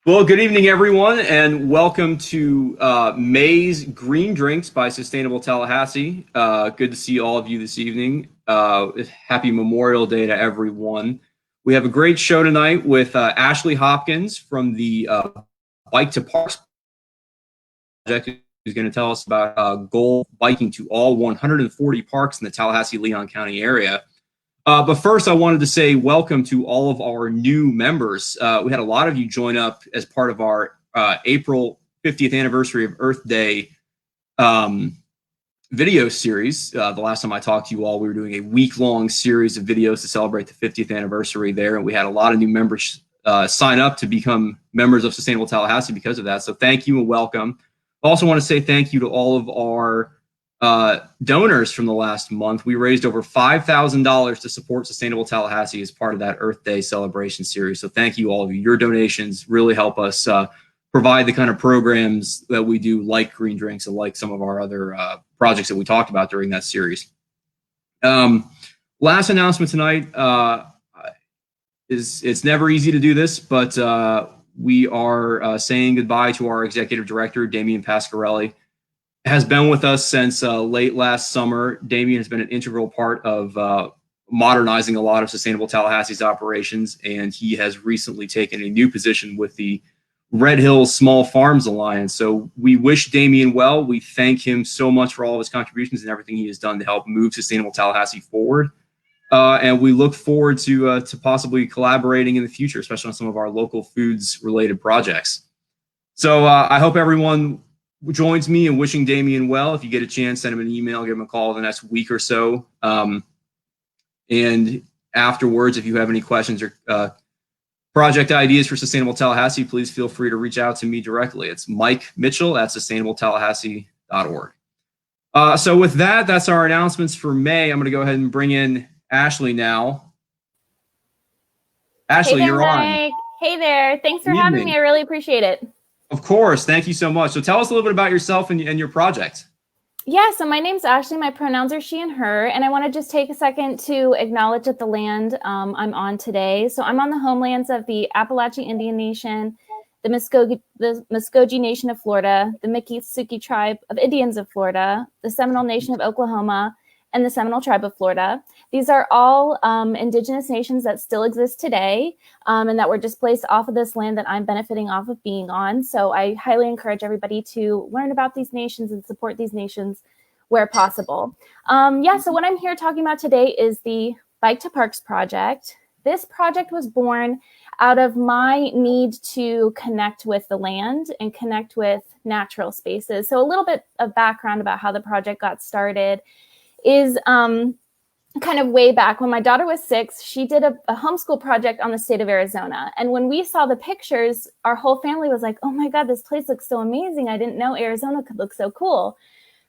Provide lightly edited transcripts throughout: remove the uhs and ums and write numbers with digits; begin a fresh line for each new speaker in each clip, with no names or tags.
Well, good evening, everyone, and welcome to May's Green Drinks by Sustainable Tallahassee. Good to see all of you this evening. Happy Memorial Day to everyone. We have a great show tonight with Ashley Hopkins from the Bike to Parks project, who's going to tell us about goal biking to all 140 parks in the Tallahassee-Leon County area. But first, I wanted to say welcome to all of our new members. We had a lot of you join up as part of our April 50th anniversary of Earth Day video series. The last time I talked to you all, we were doing a week-long series of videos to celebrate the 50th anniversary there, and we had a lot of new members sign up to become members of Sustainable Tallahassee because of that. So thank you and welcome. I also want to say thank you to all of our donors from the last month. We raised over $5,000 to support Sustainable Tallahassee as part of that Earth Day celebration series. So thank you, all of you. Your donations really help us provide the kind of programs that we do, like Green Drinks and like some of our other projects that we talked about during that series. Last announcement tonight is it's never easy to do this, but we are saying goodbye to our executive director, Damian Pasquarelli. Has been with us since late last summer. Damian has been an integral part of modernizing a lot of Sustainable Tallahassee's operations, and he has recently taken a new position with the Red Hills Small Farms Alliance. So we wish Damian well. We thank him so much for all of his contributions and everything he has done to help move Sustainable Tallahassee forward. And we look forward to possibly collaborating in the future, especially on some of our local foods related projects. So I hope everyone joins me in wishing Damian well. If you get a chance, send him an email, give him a call the next week or so. And afterwards, if you have any questions or project ideas for Sustainable Tallahassee, please feel free to reach out to me directly. It's Mike Mitchell at sustainabletallahassee.org. So with that, that's our announcements for May. I'm going to go ahead and bring in Ashley now. Ashley,
hey there,
you're
Mike.
on.
Hey there. Thanks for
Good
having me.
evening.
I really appreciate it.
Of course. Thank you so much. So tell us a little bit about yourself and your project.
Yeah, so my name's Ashley. My pronouns are she and her. And I want to just take a second to acknowledge that the land I'm on today. So I'm on the homelands of the Appalachian Indian Nation, the Muskogee Nation of Florida, the Miccosukee Tribe of Indians of Florida, the Seminole Nation of Oklahoma, and the Seminole Tribe of Florida. These are all indigenous nations that still exist today and that were displaced off of this land that I'm benefiting off of being on. So I highly encourage everybody to learn about these nations and support these nations where possible. So what I'm here talking about today is the Bike to Parks project. This project was born out of my need to connect with the land and connect with natural spaces. So a little bit of background about how the project got started is kind of way back when my daughter was 6, she did a homeschool project on the state of Arizona. And when we saw the pictures, our whole family was like, oh my God, this place looks so amazing. I didn't know Arizona could look so cool.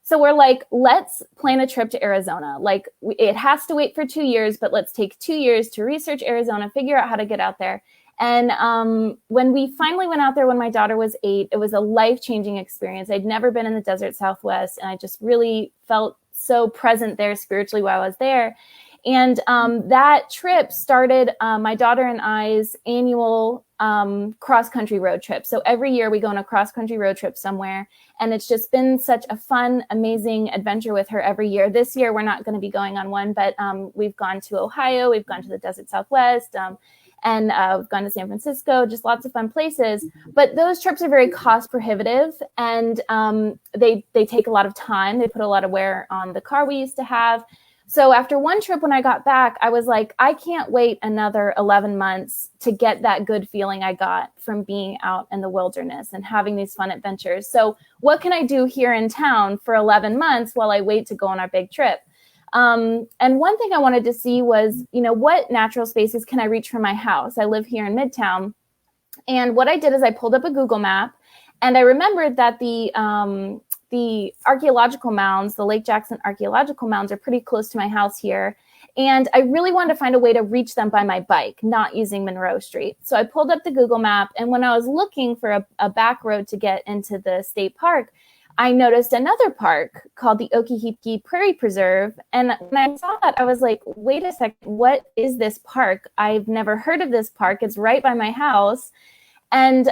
So we're like, let's plan a trip to Arizona. Like it has to wait for 2 years, but let's take 2 years to research Arizona, figure out how to get out there. And when we finally went out there when my daughter was 8, it was a life-changing experience. I'd never been in the desert Southwest, and I just really felt so present there spiritually while I was there. And that trip started my daughter and I's annual cross-country road trip. So every year we go on a cross-country road trip somewhere. And it's just been such a fun, amazing adventure with her every year. This year, we're not going to be going on one, but we've gone to Ohio, we've gone to the desert Southwest, and we've gone to San Francisco, just lots of fun places. But those trips are very cost prohibitive, and they take a lot of time. They put a lot of wear on the car we used to have. So after one trip, when I got back, I was like, I can't wait another 11 months to get that good feeling I got from being out in the wilderness and having these fun adventures. So what can I do here in town for 11 months while I wait to go on our big trip? And one thing I wanted to see was, what natural spaces can I reach from my house? I live here in Midtown. And what I did is I pulled up a Google map, and I remembered that the archaeological mounds, the Lake Jackson archaeological mounds, are pretty close to my house here. And I really wanted to find a way to reach them by my bike, not using Monroe Street. So I pulled up the Google map, and when I was looking for a back road to get into the state park, I noticed another park called the Okehepke Prairie Preserve. And when I saw that, I was like, wait a second, what is this park? I've never heard of this park. It's right by my house. And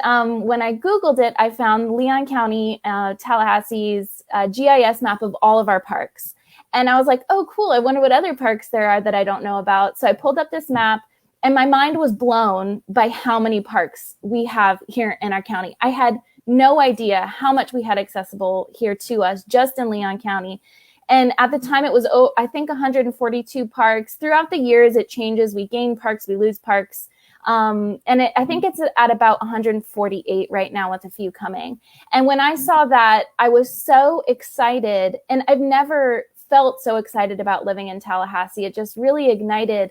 when I Googled it, I found Leon County, Tallahassee's GIS map of all of our parks. And I was like, oh, cool. I wonder what other parks there are that I don't know about. So I pulled up this map and my mind was blown by how many parks we have here in our county. I had no idea how much we had accessible here to us just in Leon County. And at the time it was, I think 142 parks. Throughout the years, it changes. We gain parks, we lose parks. I think it's at about 148 right now with a few coming. And when I saw that, I was so excited, and I've never felt so excited about living in Tallahassee. It just really ignited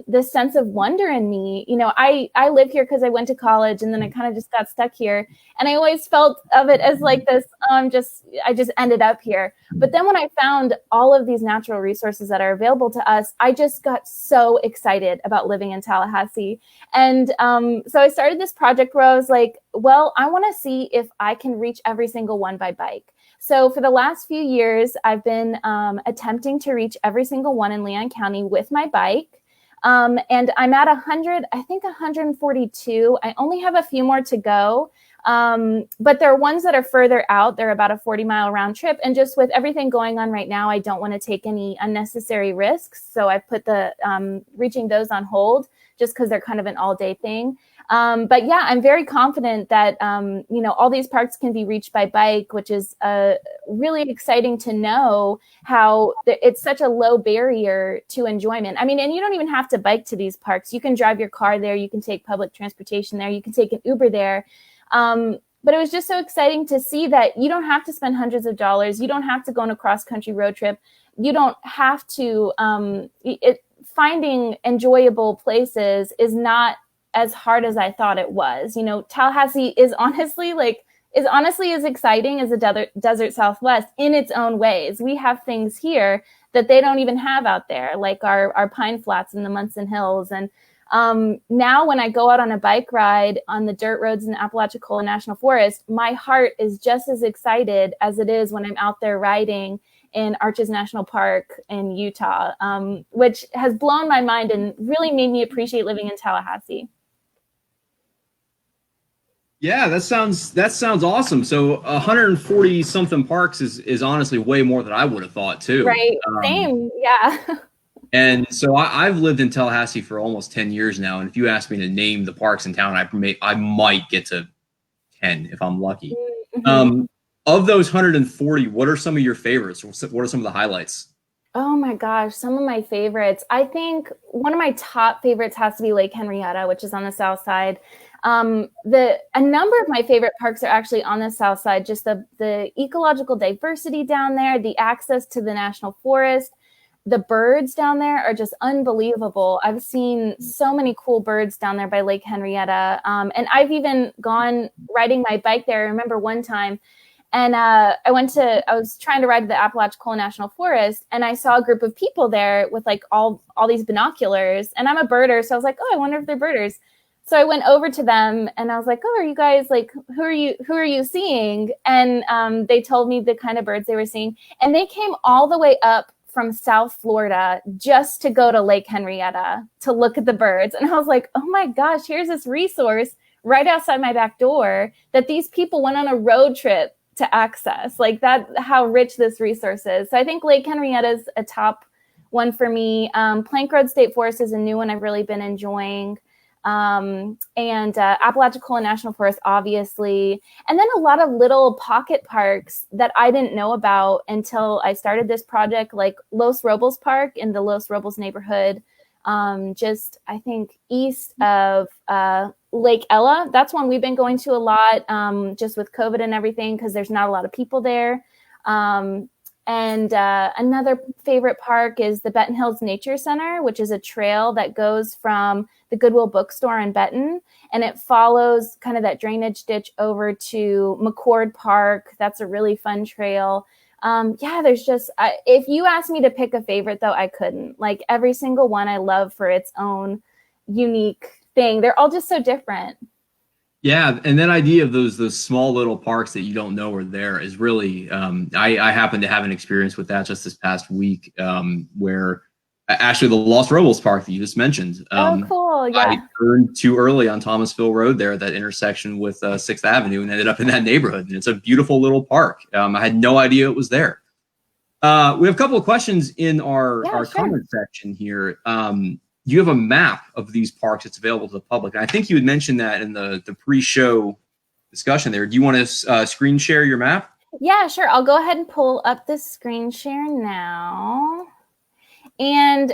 this sense of wonder in me. You know, I live here because I went to college and then I kind of just got stuck here. And I always felt of it as like this, I just ended up here. But then when I found all of these natural resources that are available to us, I just got so excited about living in Tallahassee. And so I started this project where I was like, well, I want to see if I can reach every single one by bike. So for the last few years, I've been attempting to reach every single one in Leon County with my bike. And I'm at 142. I only have a few more to go. But there are ones that are further out. They're about a 40-mile round trip. And just with everything going on right now, I don't want to take any unnecessary risks. So I've put the reaching those on hold just because they're kind of an all-day thing. But yeah, I'm very confident that, all these parks can be reached by bike, which is really exciting to know how it's such a low barrier to enjoyment. I mean, and you don't even have to bike to these parks. You can drive your car there. You can take public transportation there. You can take an Uber there. But it was just so exciting to see that you don't have to spend hundreds of dollars. You don't have to go on a cross-country road trip. You don't have to, finding enjoyable places is not as hard as I thought it was. You know, Tallahassee is honestly as exciting as the desert Southwest in its own ways. We have things here that they don't even have out there, like our pine flats and the Munson Hills. And now when I go out on a bike ride on the dirt roads in the Apalachicola National Forest, my heart is just as excited as it is when I'm out there riding in Arches National Park in Utah, which has blown my mind and really made me appreciate living in Tallahassee.
Yeah, that sounds awesome. So 140 something parks is honestly way more than I would have thought too.
Right. Same. Yeah.
And so I've lived in Tallahassee for almost 10 years now. And if you ask me to name the parks in town, I might get to 10 if I'm lucky. Mm-hmm. Of those 140, what are some of your favorites? What are some of the highlights?
Oh my gosh, some of my favorites. I think one of my top favorites has to be Lake Henrietta, which is on the south side. A number of my favorite parks are actually on the south side. Just the ecological diversity down there, the access to the national forest, the birds down there are just unbelievable. I've seen so many cool birds down there by Lake Henrietta, and I've even gone riding my bike there. I remember one time. And I was trying to ride to the Apalachicola National Forest, and I saw a group of people there with like all these binoculars. And I'm a birder, so I was like, oh, I wonder if they're birders. So I went over to them and I was like, oh, are you guys like, who are you seeing? And they told me the kind of birds they were seeing. And they came all the way up from South Florida just to go to Lake Henrietta to look at the birds. And I was like, oh my gosh, here's this resource right outside my back door that these people went on a road trip to access. Like that, how rich this resource is. So I think Lake Henrietta is a top one for me. Plank Road State Forest is a new one I've really been enjoying. And Apalachicola National Forest, obviously. And then a lot of little pocket parks that I didn't know about until I started this project, like Los Robles Park in the Los Robles neighborhood, just I think east of Lake Ella. That's one we've been going to a lot, just with COVID and everything, because there's not a lot of people there. And another favorite park is the Benton Hills Nature Center, which is a trail that goes from the Goodwill Bookstore in Benton, and it follows kind of that drainage ditch over to McCord Park. That's a really fun trail. There's just, if you asked me to pick a favorite though, I couldn't. Like every single one I love for its own unique thing. They're all just so different.
Yeah, and that idea of those small little parks that you don't know are there is really. I happen to have an experience with that just this past week, where Actually, the Lost Robles Park that you just mentioned.
Oh, cool. Yeah.
I turned too early on Thomasville Road there, that intersection with 6th Avenue, and ended up in that neighborhood. And it's a beautiful little park. I had no idea it was there. We have a couple of questions in our comment section here. You have a map of these parks that's available to the public. And I think you had mentioned that in the pre-show discussion there. Do you want to screen share your map?
Yeah, sure. I'll go ahead and pull up the screen share now. And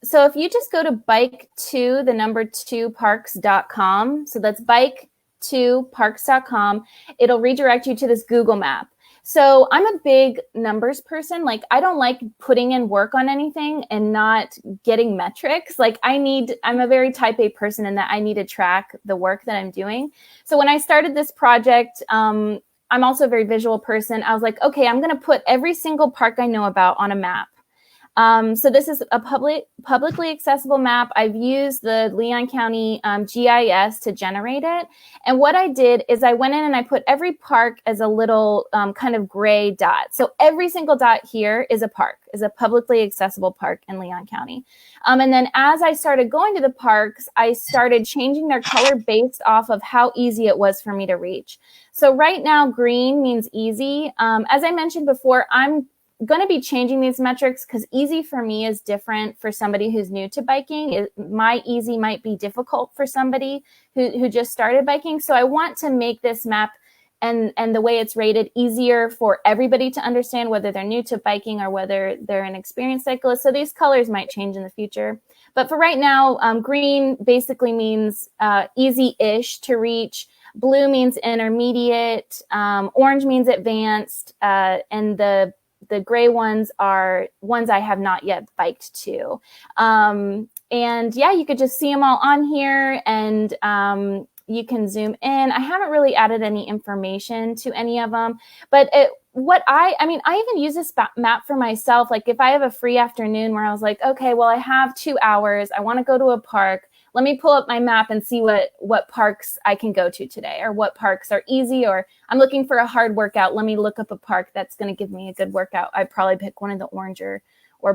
so if you just go to bike2parks.com, so that's bike2parks.com, it'll redirect you to this Google map. So I'm a big numbers person. Like, I don't like putting in work on anything and not getting metrics. Like, I'm a very type A person in that I need to track the work that I'm doing. So when I started this project, I'm also a very visual person. I was like, okay, I'm going to put every single park I know about on a map. So this is a publicly accessible map. I've used the Leon County GIS to generate it. And what I did is I went in and I put every park as a little kind of gray dot. So every single dot here is a park, is a publicly accessible park in Leon County. And then as I started going to the parks, I started changing their color based off of how easy it was for me to reach. So right now, green means easy. As I mentioned before, I'm going to be changing these metrics because easy for me is different for somebody who's new to biking. My easy might be difficult for somebody who just started biking. So I want to make this map and the way it's rated easier for everybody to understand, whether they're new to biking or whether they're an experienced cyclist. So these colors might change in the future. But for right now, green basically means easy-ish to reach. Blue means intermediate. Orange means advanced. And the gray ones are ones I have not yet biked to. And yeah, you could just see them all on here, and you can zoom in. I haven't really added any information to any of them, but I even use this map for myself. Like, if I have a free afternoon where I was like, okay, well, I have 2 hours, I want to go to a park. Let me pull up my map and see what parks I can go to today, or what parks are easy, or I'm looking for a hard workout. Let me look up a park that's going to give me a good workout. I'd probably pick one of the orange or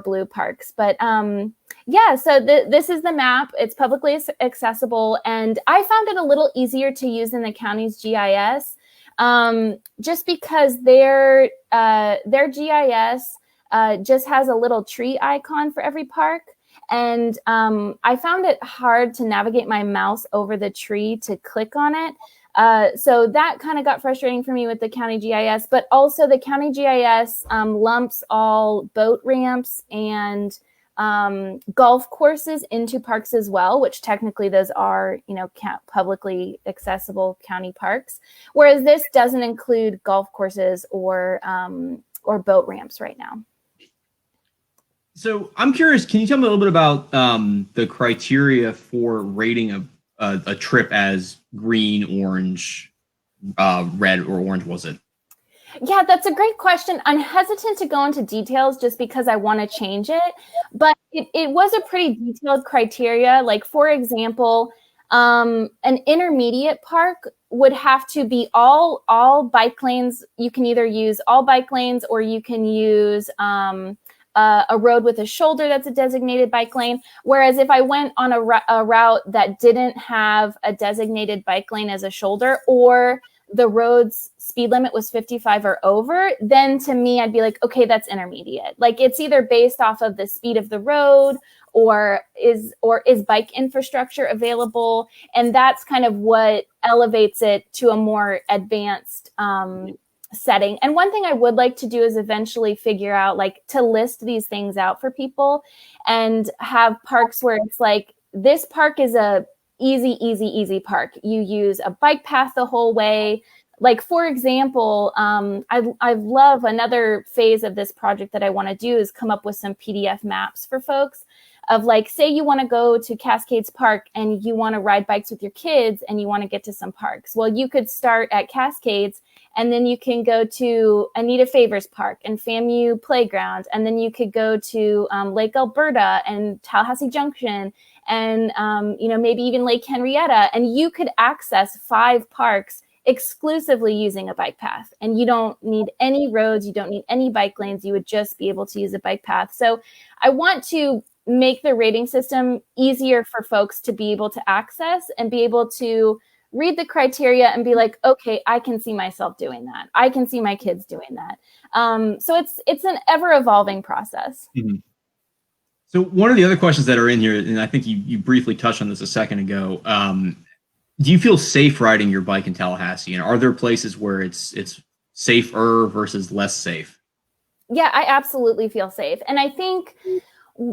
blue parks. But yeah, so this is the map. It's publicly accessible, and I found it a little easier to use in the county's GIS, just because their GIS just has a little tree icon for every park. And I found it hard to navigate my mouse over the tree to click on it. So that kind of got frustrating for me with the county GIS, but also the county GIS lumps all boat ramps and golf courses into parks as well, which technically those are, publicly accessible county parks. Whereas this doesn't include golf courses or boat ramps right now.
So I'm curious, can you tell me a little bit about the criteria for rating a trip as green, orange, red, or orange, was it?
Yeah, that's a great question. I'm hesitant to go into details just because I want to change it, but it was a pretty detailed criteria. Like, for example, an intermediate park would have to be all bike lanes. You can either use all bike lanes, or you can use a road with a shoulder that's a designated bike lane. Whereas if I went on a route that didn't have a designated bike lane as a shoulder, or the road's speed limit was 55 or over, then to me, I'd be like, okay, that's intermediate. Like, it's either based off of the speed of the road, or is bike infrastructure available. And that's kind of what elevates it to a more advanced setting. And one thing I would like to do is eventually figure out, like, to list these things out for people and have parks where it's like, this park is a easy park. You use a bike path the whole way. Like, for example, I love another phase of this project that I want to do is come up with some PDF maps for folks of, like, say you want to go to Cascades Park and you want to ride bikes with your kids and you want to get to some parks. Well, you could start at Cascades, and then you can go to Anita Favors Park and FAMU Playground. And then you could go to Lake Alberta and Tallahassee Junction and, maybe even Lake Henrietta. And you could access 5 parks exclusively using a bike path, and you don't need any roads, you don't need any bike lanes, you would just be able to use a bike path. So I want to make the rating system easier for folks to be able to access and be able to read the criteria and be like, okay, I can see myself doing that. I can see my kids doing that. So it's an ever evolving process.
Mm-hmm. So one of the other questions that are in here, and I think you briefly touched on this a second ago, do you feel safe riding your bike in Tallahassee? And are there places where it's safer versus less safe?
Yeah, I absolutely feel safe. And I think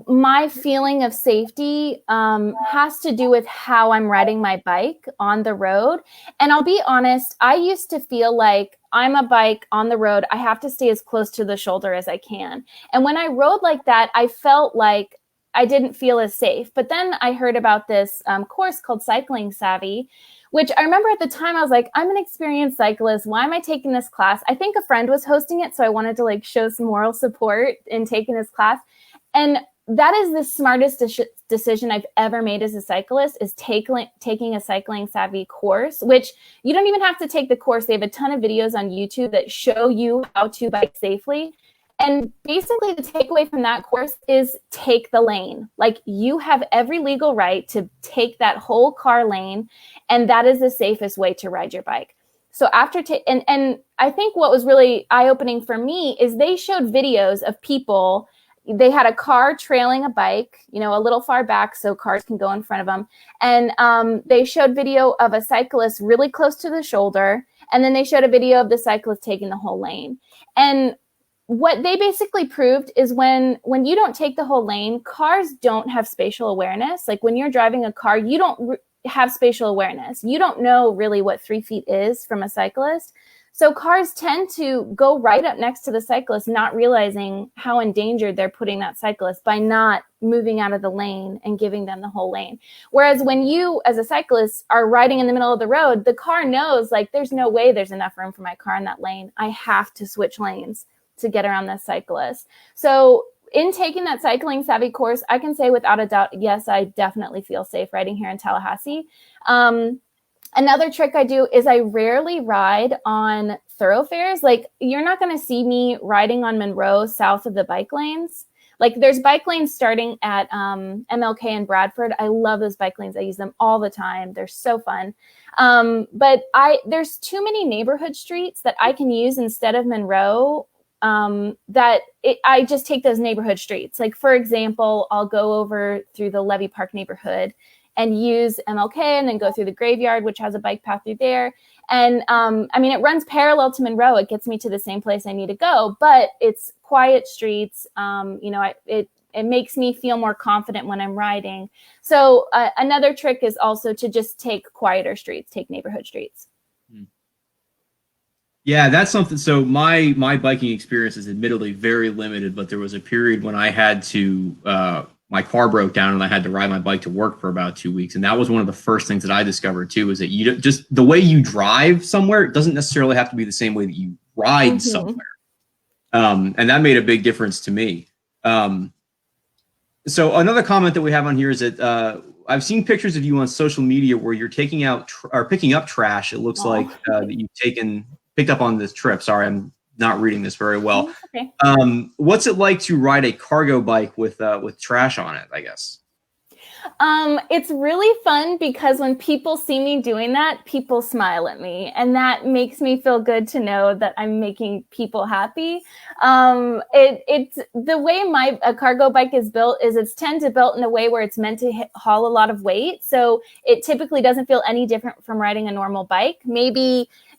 my feeling of safety has to do with how I'm riding my bike on the road. And I'll be honest, I used to feel like I'm a bike on the road, I have to stay as close to the shoulder as I can. And when I rode like that, I felt like I didn't feel as safe. But then I heard about this course called Cycling Savvy, which I remember at the time I was like, I'm an experienced cyclist. Why am I taking this class? I think a friend was hosting it, so I wanted to like show some moral support in taking this class. And that is the smartest decision I've ever made as a cyclist, is taking a Cycling Savvy course, which you don't even have to take the course. They have a ton of videos on YouTube that show you how to bike safely. And basically the takeaway from that course is take the lane. Like, you have every legal right to take that whole car lane, and that is the safest way to ride your bike. So after, and I think what was really eye-opening for me is they showed videos of people. They had a car trailing a bike, you know, a little far back so cars can go in front of them. And they showed video of a cyclist really close to the shoulder. And then they showed a video of the cyclist taking the whole lane. And what they basically proved is when you don't take the whole lane, cars don't have spatial awareness. Like, when you're driving a car, you don't have spatial awareness. You don't know really what 3 feet is from a cyclist. So cars tend to go right up next to the cyclist, not realizing how endangered they're putting that cyclist by not moving out of the lane and giving them the whole lane. Whereas when you, as a cyclist, are riding in the middle of the road, the car knows, like, there's no way there's enough room for my car in that lane. I have to switch lanes to get around this cyclist. So in taking that Cycling Savvy course, I can say without a doubt, yes, I definitely feel safe riding here in Tallahassee. Another trick I do is I rarely ride on thoroughfares. Like, you're not going to see me riding on Monroe south of the bike lanes. Like, there's bike lanes starting at MLK and Bradford. I love those bike lanes. I use them all the time. They're so fun. But there's too many neighborhood streets that I can use instead of Monroe. I just take those neighborhood streets. Like, for example, I'll go over through the Levy Park neighborhood and use MLK, and then go through the Graveyard, which has a bike path through there. And I mean, it runs parallel to Monroe. It gets me to the same place I need to go, but it's quiet streets. You know, it makes me feel more confident when I'm riding. So another trick is also to just take quieter streets, take neighborhood streets.
Yeah, that's something. So my biking experience is admittedly very limited, but there was a period when I had to my car broke down and I had to ride my bike to work for about 2 weeks. And that was one of the first things that I discovered too, is that you don't, just the way you drive somewhere, it doesn't necessarily have to be the same way that you ride somewhere. And that made a big difference to me. So another comment that we have on here is that I've seen pictures of you on social media where you're taking out or picking up trash. It looks like that you've picked up on this trip. Sorry, I'm not reading this very well.
Okay.
What's it like to ride a cargo bike with trash on it, I guess?
It's really fun because when people see me doing that, people smile at me, and that makes me feel good to know that I'm making people happy. It's the way a cargo bike is built is it's built in a way where it's meant to haul a lot of weight. So it typically doesn't feel any different from riding a normal bike.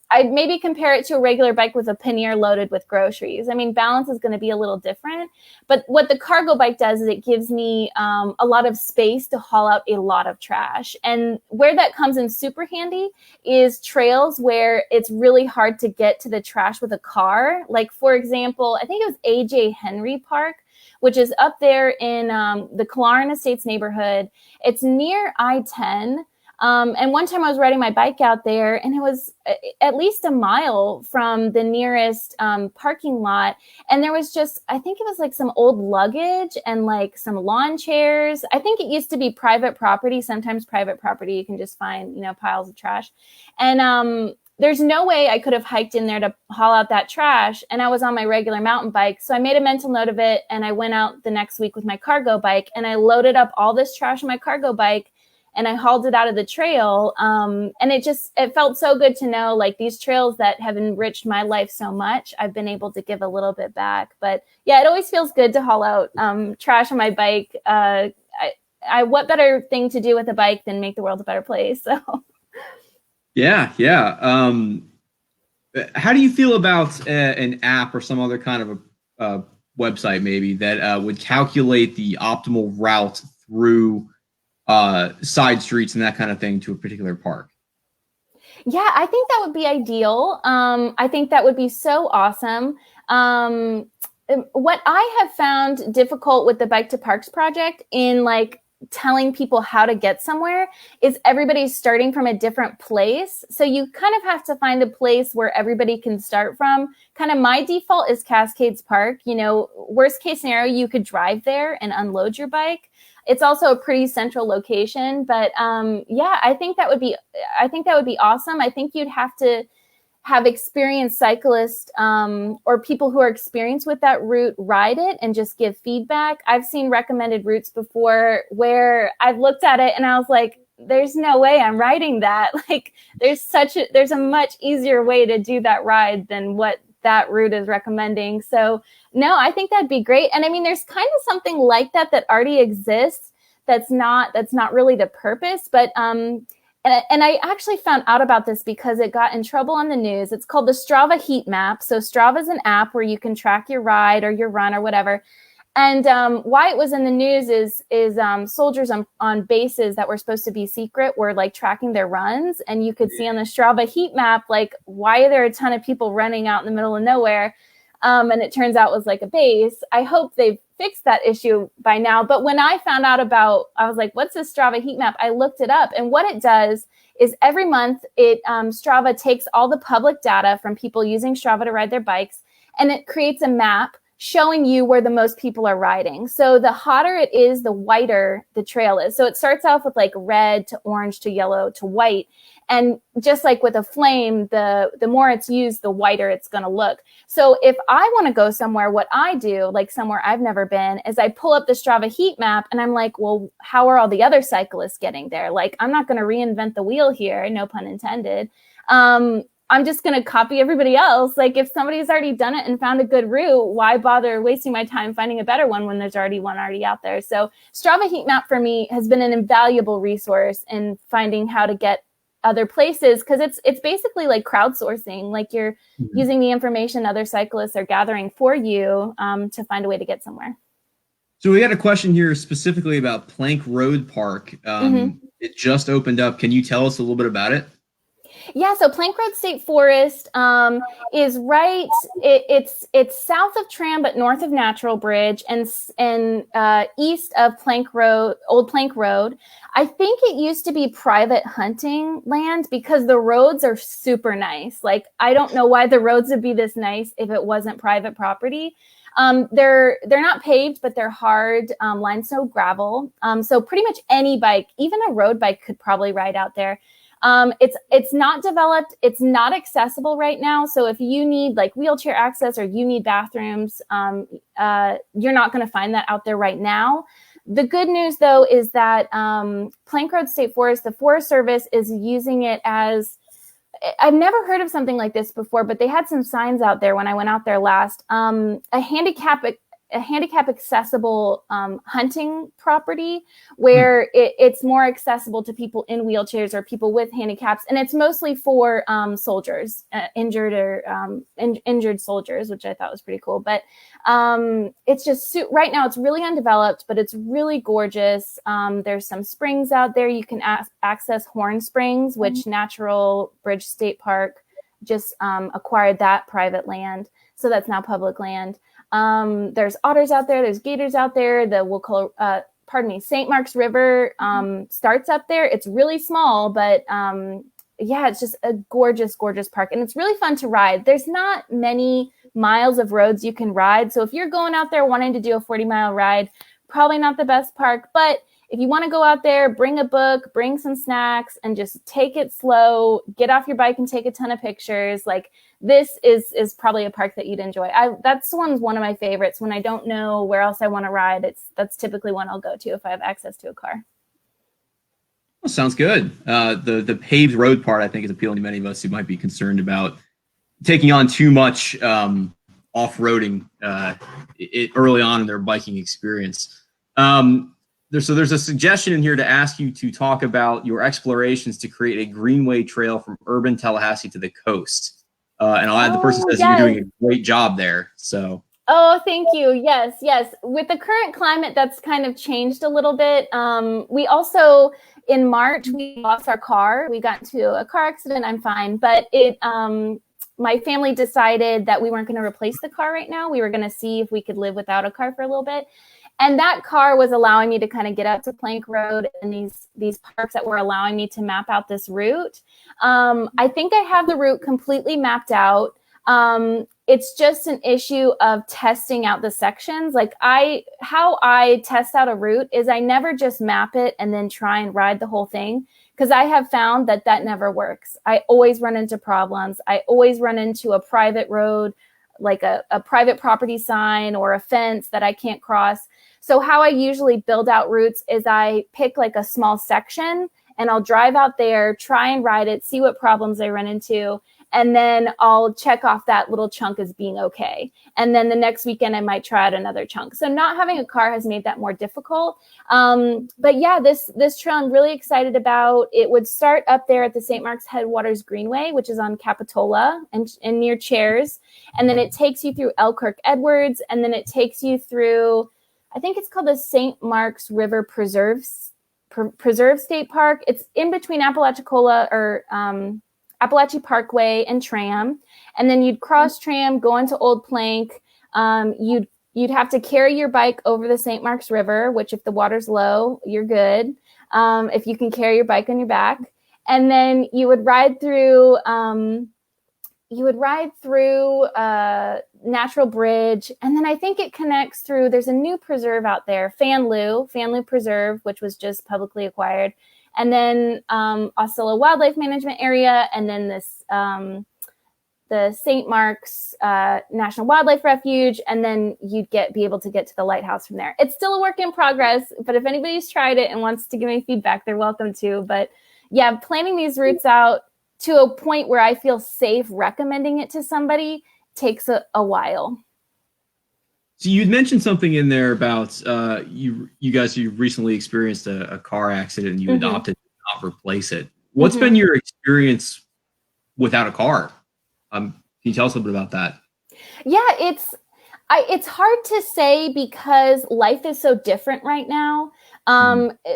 I'd maybe compare it to a regular bike with a pannier loaded with groceries. I mean, balance is going to be a little different, but what the cargo bike does is it gives me a lot of space to haul out a lot of trash. And where that comes in super handy is trails where it's really hard to get to the trash with a car. Like, for example, I think it was A.J. Henry Park, which is up there in the Killearn Estates neighborhood. It's near I-10. And one time I was riding my bike out there, and it was at least a mile from the nearest parking lot. And there was I think it was like some old luggage and like some lawn chairs. I think it used to be private property. Sometimes private property, you can just find, piles of trash. And there's no way I could have hiked in there to haul out that trash. And I was on my regular mountain bike. So I made a mental note of it. And I went out the next week with my cargo bike and I loaded up all this trash on my cargo bike and I hauled it out of the trail. And it felt so good to know, like, these trails that have enriched my life so much, I've been able to give a little bit back. But yeah, it always feels good to haul out trash on my bike. What better thing to do with a bike than make the world a better place? So.
Yeah. How do you feel about an app or some other kind of a website maybe that would calculate the optimal route through side streets and that kind of thing to a particular park?
Yeah, I think that would be ideal. I think that would be so awesome. What I have found difficult with the Bike to Parks project in, like, telling people how to get somewhere is everybody's starting from a different place. So you kind of have to find a place where everybody can start from. Kind of my default is Cascades Park. You know, worst case scenario, you could drive there and unload your bike. It's also a pretty central location, but yeah, I think that would be awesome. I think you'd have to have experienced cyclists or people who are experienced with that route ride it and just give feedback. I've seen recommended routes before where I've looked at it and I was like, there's no way I'm riding that. Like, there's a much easier way to do that ride than what that route is recommending. So no, I think that'd be great. And I mean, there's kind of something like that already exists. That's not really the purpose, but and I actually found out about this because it got in trouble on the news. It's called the Strava Heat Map. So Strava is an app where you can track your ride or your run or whatever. And why it was in the news is soldiers on bases that were supposed to be secret were, like, tracking their runs. And you could see on the Strava Heat Map, like, why are there a ton of people running out in the middle of nowhere? And it turns out it was like a base. I hope they've fixed that issue by now. But when I found out I was like, what's this Strava heat map? I looked it up. And what it does is every month Strava takes all the public data from people using Strava to ride their bikes, and it creates a map showing you where the most people are riding. So the hotter it is, the whiter the trail is. So it starts off with, like, red to orange to yellow to white. And just like with a flame, the more it's used, the whiter it's going to look. So if I want to go somewhere, what I do, like somewhere I've never been, is I pull up the Strava heat map and I'm like, well, how are all the other cyclists getting there? Like, I'm not going to reinvent the wheel here, no pun intended. I'm just going to copy everybody else. Like, if somebody's already done it and found a good route, why bother wasting my time finding a better one when there's already one out there? So Strava heat map for me has been an invaluable resource in finding how to get other places, because it's basically like crowdsourcing. Like, you're using the information other cyclists are gathering for you to find a way to get somewhere.
So we had a question here specifically about Plank Road Park. It just opened up. Can you tell us a little bit about it?
Yeah, so Plank Road State Forest is right. It's south of Tram, but north of Natural Bridge, and east of Plank Road, Old Plank Road. I think it used to be private hunting land because the roads are super nice. Like, I don't know why the roads would be this nice if it wasn't private property. They're not paved, but they're hard limestone gravel. So pretty much any bike, even a road bike, could probably ride out there. It's not developed. It's not accessible right now. So if you need, like, wheelchair access or you need bathrooms, you're not going to find that out there right now. The good news, though, is that Plank Road State Forest, the Forest Service, is using it as, I've never heard of something like this before, but they had some signs out there when I went out there last, a handicap accessible hunting property where it's more accessible to people in wheelchairs or people with handicaps. And it's mostly for soldiers, injured soldiers, which I thought was pretty cool. But it's just right now it's really undeveloped, but it's really gorgeous. There's some springs out there. You can access Horn Springs, which Natural Bridge State Park just acquired that private land. So that's now public land. There's otters out there. There's gators out there. St. Mark's River starts up there. It's really small, but yeah, it's just a gorgeous, gorgeous park. And it's really fun to ride. There's not many miles of roads you can ride. So if you're going out there wanting to do a 40-mile ride, probably not the best park, but if you want to go out there, bring a book, bring some snacks, and just take it slow, get off your bike and take a ton of pictures. Like, this is probably a park that you'd enjoy. That's one of my favorites. When I don't know where else I want to ride, that's typically one I'll go to if I have access to a car.
Well, sounds good. The paved road part, I think, is appealing to many of us who might be concerned about taking on too much off-roading early on in their biking experience. There's a suggestion in here to ask you to talk about your explorations to create a greenway trail from urban Tallahassee to the coast. And I'll add the person says you're doing a great job there. So.
Oh, thank you. Yes. With the current climate, that's kind of changed a little bit. We also, in March, we lost our car. We got into a car accident. I'm fine. But my family decided that we weren't going to replace the car right now. We were going to see if we could live without a car for a little bit. And that car was allowing me to kind of get up to Plank Road and these parks that were allowing me to map out this route. I think I have the route completely mapped out. It's just an issue of testing out the sections. Like how I test out a route is I never just map it and then try and ride the whole thing, because I have found that never works. I always run into problems. I always run into a private road, like a private property sign or a fence that I can't cross. So how I usually build out routes is I pick like a small section and I'll drive out there, try and ride it, see what problems I run into, and then I'll check off that little chunk as being okay. And then the next weekend I might try out another chunk. So not having a car has made that more difficult. But yeah, this trail I'm really excited about. It would start up there at the St. Mark's Headwaters Greenway, which is on Capitola and near Chairs. And then it takes you through Elkirk Edwards, and then it takes you through, I think it's called the St. Mark's River Preserve State Park. It's in between Apalachicola or Appalachie Parkway and Tram. And then you'd cross Tram, go into Old Plank. You'd have to carry your bike over the St. Mark's River, which if the water's low, you're good. If you can carry your bike on your back. And then you would ride through Natural Bridge, and then I think it connects through, there's a new preserve out there, Fanloo Preserve, which was just publicly acquired, and then Osceola Wildlife Management Area, and then this the St. Mark's National Wildlife Refuge, and then you'd be able to get to the lighthouse from there. It's still a work in progress, but if anybody's tried it and wants to give me feedback, they're welcome to. But yeah, planning these routes out to a point where I feel safe recommending it to somebody takes a while.
So you'd mentioned something in there about you recently experienced a car accident and you opted to not replace it. What's been your experience without a car? Can you tell us a little bit about that?
Yeah, it's hard to say because life is so different right now.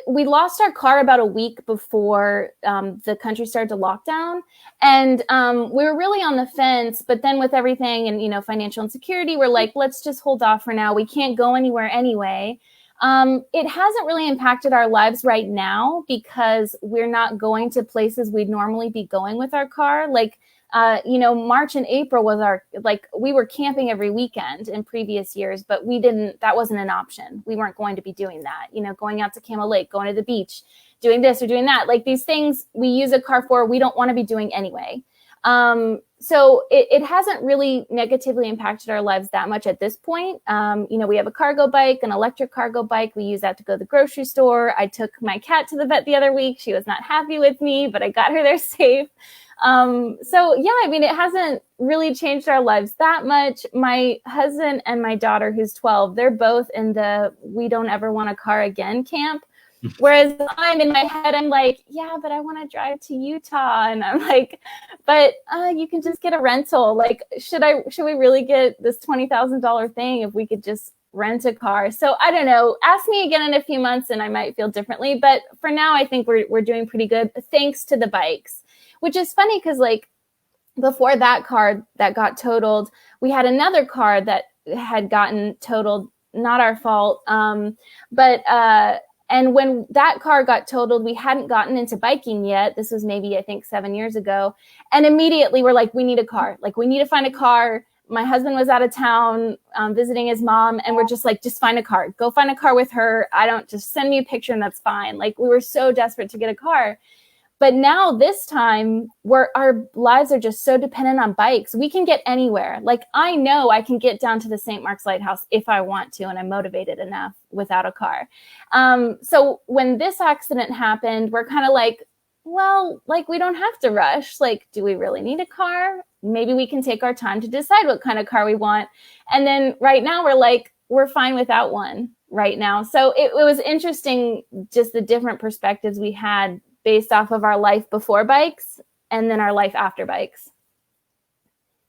We lost our car about a week before the country started to lock down. And we were really on the fence. But then with everything and, financial insecurity, we're like, let's just hold off for now. We can't go anywhere anyway. It hasn't really impacted our lives right now because we're not going to places we'd normally be going with our car. Like, March and April was we were camping every weekend in previous years, but that wasn't an option. We weren't going to be doing that, going out to Camel Lake, going to the beach, doing this or doing that. Like these things we use a car for, we don't want to be doing anyway. So it hasn't really negatively impacted our lives that much at this point. We have a cargo bike, an electric cargo bike. We use that to go to the grocery store. I took my cat to the vet the other week. She was not happy with me, but I got her there safe. It hasn't really changed our lives that much. My husband and my daughter, who's 12, they're both in the we don't ever want a car again camp. Whereas I'm in my head, I'm like, yeah, but I want to drive to Utah. And I'm like, but you can just get a rental. Like, should we really get this $20,000 thing if we could just rent a car? So I don't know. Ask me again in a few months and I might feel differently. But for now, I think we're doing pretty good thanks to the bikes, which is funny because before that car that got totaled, we had another car that had gotten totaled, not our fault. And when that car got totaled, we hadn't gotten into biking yet. This was maybe, I think, 7 years ago. And immediately we're like, we need a car. Like, we need to find a car. my husband was out of town visiting his mom, and we're just like, just find a car. Go find a car with her. Just send me a picture and that's fine. Like, we were so desperate to get a car. But now this time, our lives are just so dependent on bikes. We can get anywhere. Like, I know I can get down to the St. Mark's Lighthouse if I want to, and I'm motivated enough without a car. So when this accident happened, we're kind of like, well, like, we don't have to rush. Like, do we really need a car? Maybe we can take our time to decide what kind of car we want. And then right now we're like, we're fine without one right now. So it was interesting, just the different perspectives we had based off of our life before bikes and then our life after bikes.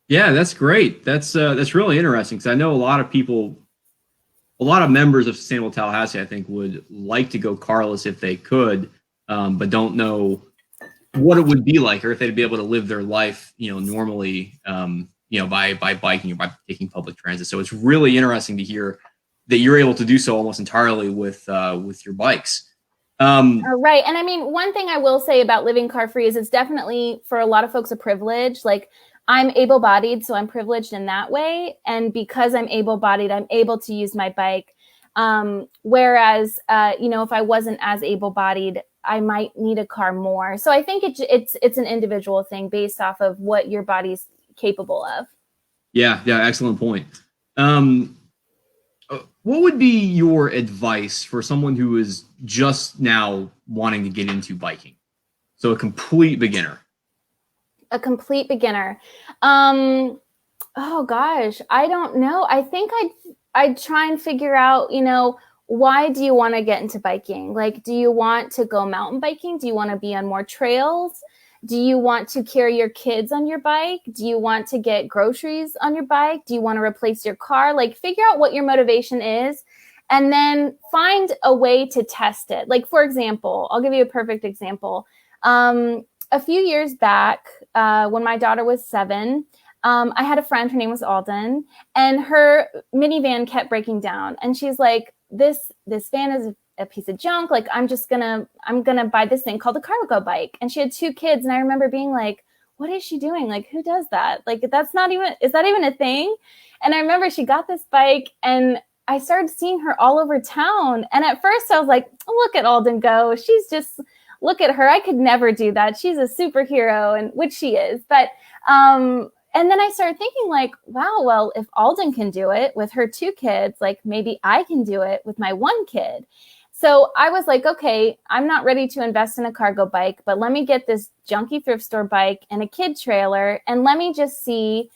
Yeah, that's great. That's really interesting, because I know a lot of members of Sustainable Tallahassee, I think, would like to go carless if they could, but don't know what it would be like, or if they'd be able to live their life, normally, by biking or by taking public transit. So it's really interesting to hear that you're able to do so almost entirely with your bikes.
Right. And I mean, one thing I will say about living car free is it's definitely, for a lot of folks, a privilege. Like, I'm able-bodied, so I'm privileged in that way. And because I'm able-bodied, I'm able to use my bike. Whereas, if I wasn't as able-bodied, I might need a car more. So I think it's an individual thing based off of what your body's capable of.
Yeah, excellent point. What would be your advice for someone who is just now wanting to get into biking? So a complete beginner.
A complete beginner. Oh gosh, I don't know. I think I'd try and figure out, why do you want to get into biking? Like, do you want to go mountain biking? Do you want to be on more trails? Do you want to carry your kids on your bike? Do you want to get groceries on your bike? Do you want to replace your car? Like, figure out what your motivation is, and then find a way to test it. Like, for example, I'll give you a perfect example. A few years back, when my daughter was 7, I had a friend, her name was Alden, and her minivan kept breaking down. And she's like, this van is a piece of junk. Like, I'm gonna buy this thing called a cargo bike. And she had 2 kids. And I remember being like, what is she doing? Like, who does that? Like, is that even a thing? And I remember she got this bike, and I started seeing her all over town. And at first I was like, look at Alden go. Look at her. I could never do that. She's a superhero, and which she is. But, and then I started thinking, like, wow, well, if Alden can do it with her 2 kids, like, maybe I can do it with my 1 kid. So I was like, okay, I'm not ready to invest in a cargo bike, but let me get this junky thrift store bike and a kid trailer, and let me just see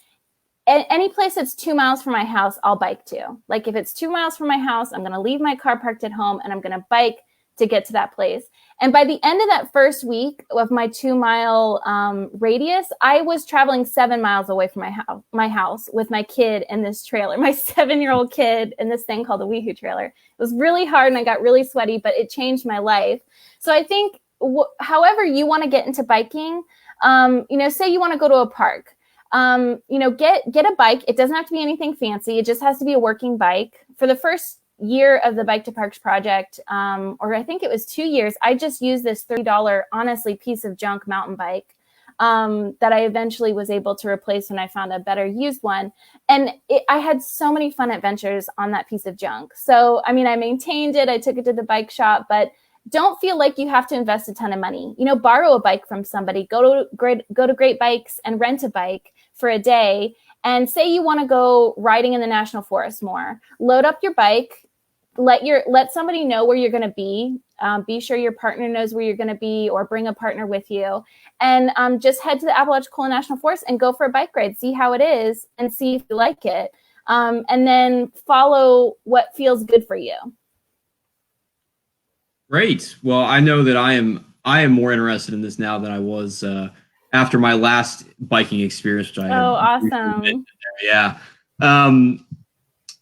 any place that's 2 miles from my house, I'll bike to. Like, if it's 2 miles from my house, I'm going to leave my car parked at home, and I'm going to bike to get to that place. And by the end of that first week of my 2-mile radius, I was traveling 7 miles away from my house with my kid in this trailer, my 7-year-old kid in this thing called a Weehoo trailer. It was really hard and I got really sweaty, but it changed my life. So I think however you want to get into biking, say you want to go to a park, get a bike. It doesn't have to be anything fancy. It just has to be a working bike. For the first year of the Bike to Parks project, or I think it was 2 years, I just used this $30, honestly, piece of junk mountain bike that I eventually was able to replace when I found a better used one. And I had so many fun adventures on that piece of junk. So, I mean, I maintained it. I took it to the bike shop, but don't feel like you have to invest a ton of money. Borrow a bike from somebody, go to Great Bikes and rent a bike for a day. And say you want to go riding in the National Forest more, load up your bike, let somebody know where you're going to be. Be sure your partner knows where you're going to be, or bring a partner with you, and just head to the Apalachicola National Forest and go for a bike ride. See how it is and see if you like it, and then follow what feels good for you.
Great. Well, I know that I am more interested in this now than I was after my last biking experience, which I had.
Oh, awesome.
Yeah.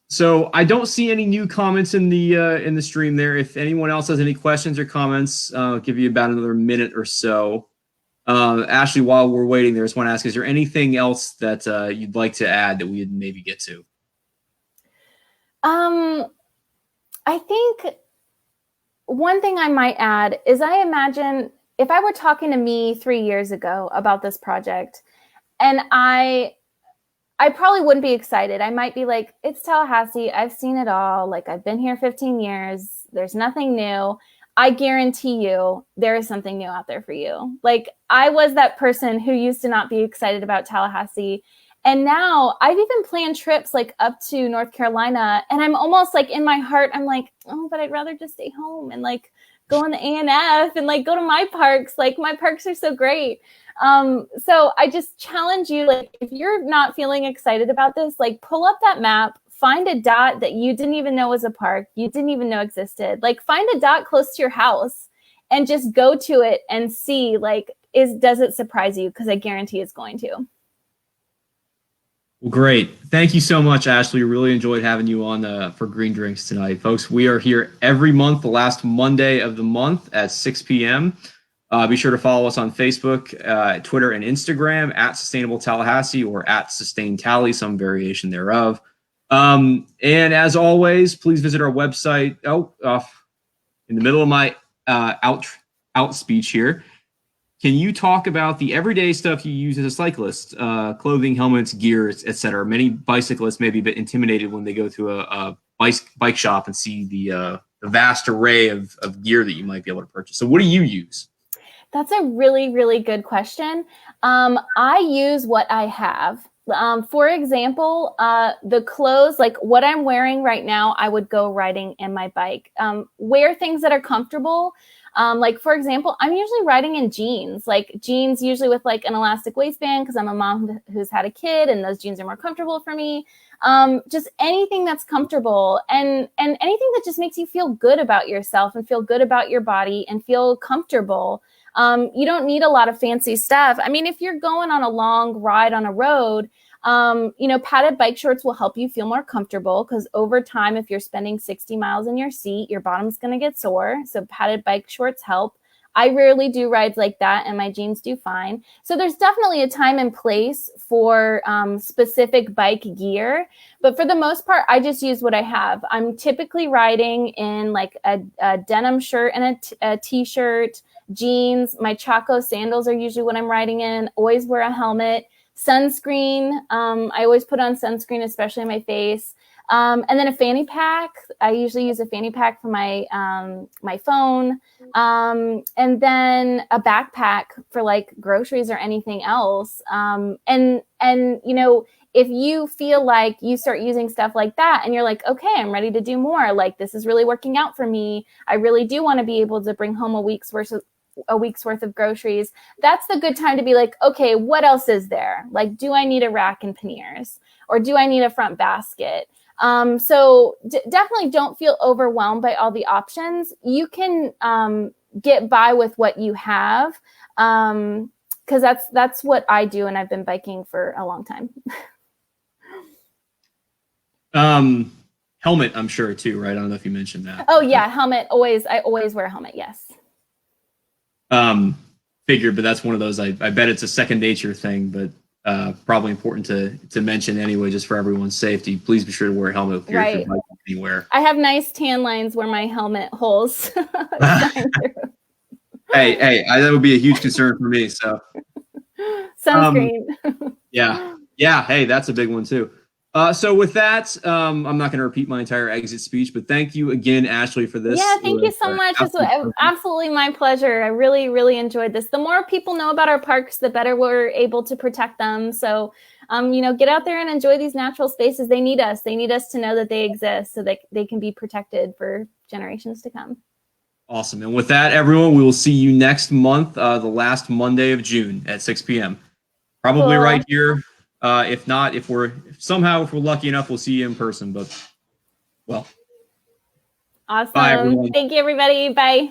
So I don't see any new comments in the stream there. If anyone else has any questions or comments, I'll give you about another minute or so. Ashley, while we're waiting there, I just want to ask, is there anything else that you'd like to add that we would maybe get to?
I think one thing I might add is, I imagine if I were talking to me 3 years ago about this project, and I I probably wouldn't be excited. I might be like, it's Tallahassee. I've seen it all. Like, I've been here 15 years. There's nothing new. I guarantee you there is something new out there for you. Like, I was that person who used to not be excited about Tallahassee. And now I've even planned trips like up to North Carolina. And I'm almost like in my heart, I'm like, oh, but I'd rather just stay home and like go on the A&F and like go to my parks. Like, my parks are so great. So I just challenge you, like, if you're not feeling excited about this, like, pull up that map, find a dot that you didn't even know was a park, you didn't even know existed. Like, find a dot close to your house and just go to it and see, like, does it surprise you? Because I guarantee it's going to.
Well, great. Thank you so much, Ashley. Really enjoyed having you on for Green Drinks tonight. Folks, we are here every month, the last Monday of the month at 6 p.m. Be sure to follow us on Facebook, Twitter, and Instagram at Sustainable Tallahassee or at Sustain Tally, some variation thereof. And as always, please visit our website. In the middle of my out speech here, can you talk about the everyday stuff you use as a cyclist, clothing, helmets, gears, etc.? Many bicyclists may be a bit intimidated when they go to a bike shop and see the vast array of gear that you might be able to purchase. So what do you use?
That's a really, really good question. I use what I have. For example, the clothes, like what I'm wearing right now, I would go riding in my bike. Wear things that are comfortable. Like, for example, I'm usually riding in jeans, like jeans usually with like an elastic waistband because I'm a mom who's had a kid and those jeans are more comfortable for me. Just anything that's comfortable and anything that just makes you feel good about yourself and feel good about your body and feel comfortable. You don't need a lot of fancy stuff. I mean, if you're going on a long ride on a road, padded bike shorts will help you feel more comfortable because over time, if you're spending 60 miles in your seat, your bottom's going to get sore. So padded bike shorts help. I rarely do rides like that and my jeans do fine. So there's definitely a time and place for specific bike gear. But for the most part, I just use what I have. I'm typically riding in like a denim shirt and a t-shirt, jeans. My Chaco sandals are usually what I'm riding in. Always wear a helmet. Sunscreen. I always put on sunscreen, especially on my face. And then a fanny pack. I usually use a fanny pack for my my phone. And then a backpack for like groceries or anything else. If you feel like you start using stuff like that and you're like, okay, I'm ready to do more. Like, this is really working out for me. I really do want to be able to bring home a week's worth of groceries. That's the good time to be like, okay, what else is there? Like, do I need a rack and panniers or do I need a front basket? So definitely don't feel overwhelmed by all the options. You can get by with what you have because that's what I do, and I've been biking for a long time.
Helmet, I'm sure too, right? I don't know if you mentioned that.
Oh yeah, helmet. I always wear a helmet. Yes.
Figured, but that's one of those. I bet it's a second nature thing, but probably important to mention anyway, just for everyone's safety. Please be sure to wear a helmet if you're biking anywhere.
I have nice tan lines where my helmet holes.
Hey, that would be a huge concern for me. So
sunscreen.
Yeah. Hey, that's a big one too. So with that, I'm not going to repeat my entire exit speech, but thank you again, Ashley, for this.
Yeah, thank you so much. It's absolutely my pleasure. I really, really enjoyed this. The more people know about our parks, the better we're able to protect them. So, get out there and enjoy these natural spaces. They need us. They need us to know that they exist so that they can be protected for generations to come.
Awesome. And with that, everyone, we will see you next month, the last Monday of June at 6 p.m. Probably right here. If not, if we're lucky enough, we'll see you in person. But, well.
Awesome. Bye, everyone. Thank you, everybody. Bye.